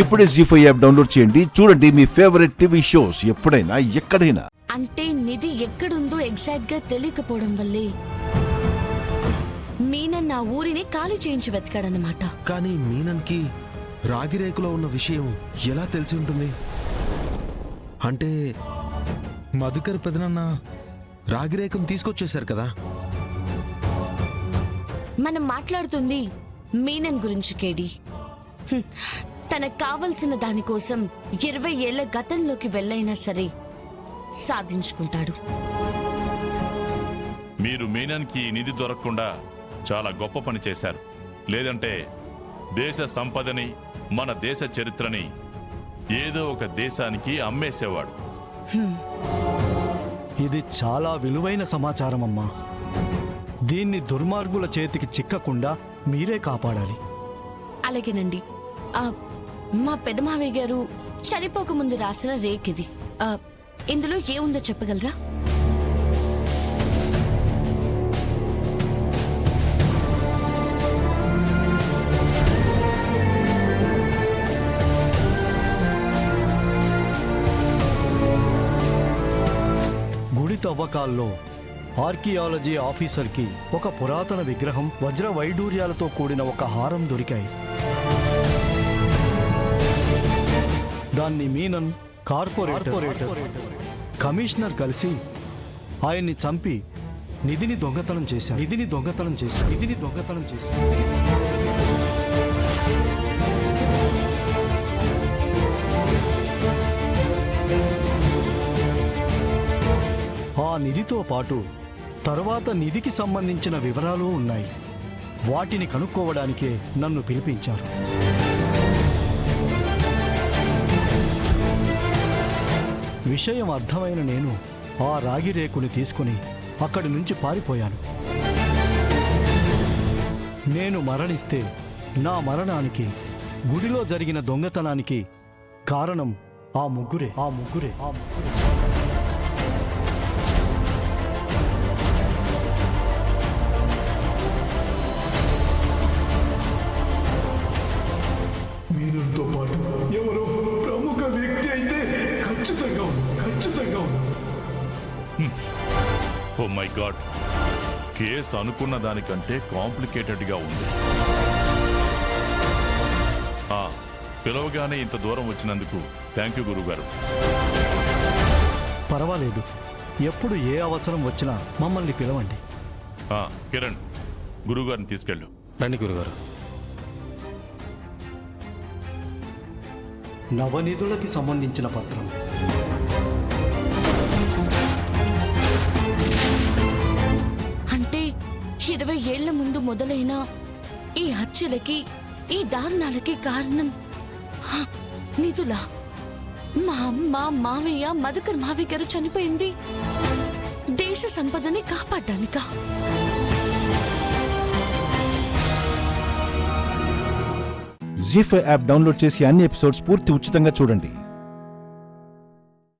ఇప్పుడే జీ5 app download చేయండి. చూడండి మీ ఫేవరెట్ టీవీ షోస్ ఎప్పుడైనా ఎక్కడైనా. అంటే నిధి ఎక్కడుందో ఎగ్జాక్ట్ గా తెలియకపోవడం వల్లే మీనన్ నా ఊరిని ఖాళీ చేయించి వెతకాడనమాట. కానీ మీనన్కి రాగిరేకులో ఉన్న విషయం ఎలా తెలిసి ఉంటుంది? అంటే మధుకర్ పెదనన్న రాగిరేకును తీసుకొచ్చేశారు కదా. మనం మాట్లాడుతుంది మీనన్ గురించి కేడి. తనకు కావలసిన దానికోసం 20 ఏళ్ల గతంలోకి వెళ్ళైనా సరే సాధించుకుంటాడు. మీరు మీనన్కి నిధి దొరకకుండా చాలా గొప్ప పని చేశారు. లేదంటే దేశ సంపదని, మన దేశ చరిత్రని ఏదో ఒక దేశానికి అమ్మేసేవాడు. ఇది చాలా విలువైన సమాచారం అమ్మా. దీన్ని దుర్మార్గుల చేతికి చిక్కకుండా మీరే కాపాడాలి. అలాగేనండి. మా పెదమావయ్య గారు చనిపోకముందు రాసిన రేకిది. ఇందులో ఏముందో చెప్పగలరా? గుడి తవ్వకాల్లో ఆర్కియాలజీ ఆఫీసర్కి ఒక పురాతన విగ్రహం, వజ్ర వైడూర్యాలతో కూడిన ఒక హారం దొరికాయి. దాన్ని మీనన్, కార్పొరేటర్, కమిషనర్ కలిసి ఆయన్ని చంపి నిధిని దొంగతనం చేశారు. ఆ నిధితో పాటు తర్వాత నిధికి సంబంధించిన వివరాలు ఉన్నాయి. వాటిని కనుక్కోవడానికే నన్ను పిలిపించారు. విషయం అర్థమైన నేను ఆ రాగి రేకుని తీసుకుని అక్కడి నుంచి పారిపోయాను. నేను మరణిస్తే నా మరణానికి, గుడిలో జరిగిన దొంగతనానికి కారణం ఆ ముగ్గురే. మీనంతో పాటు ఎవరో ప్రముఖ వ్యక్తి అయితే ఖచ్చితంగా ఓ మై గాడ్, కేసు అనుకున్న దానికంటే కాంప్లికేటెడ్గా ఉంది. పిలవగానే ఇంత దూరం వచ్చినందుకు థ్యాంక్ యూ గురుగారు. పర్వాలేదు, ఎప్పుడు ఏ అవసరం వచ్చినా మమ్మల్ని పిలవండి. కిరణ్, గురుగారిని తీసుకెళ్ళు. రండి గురుగారు. నవనిధులకి సంబంధించిన పత్రం. అంటే 20 ఏళ్ల ముందు మొదలైన ఈ హత్యలకి, ఈ దారుణాలకి కారణం నిధులా? మా అమ్మ, మావయ్య, మధుకర్ మావయ్య గారు చనిపోయింది దేశ సంపదని కాపాడ్డానికా? జీ5 యాప్ డౌన్లోడ్ చేసి అన్ని ఎపిసోడ్స్ పూర్తి ఉచితంగా చూడండి.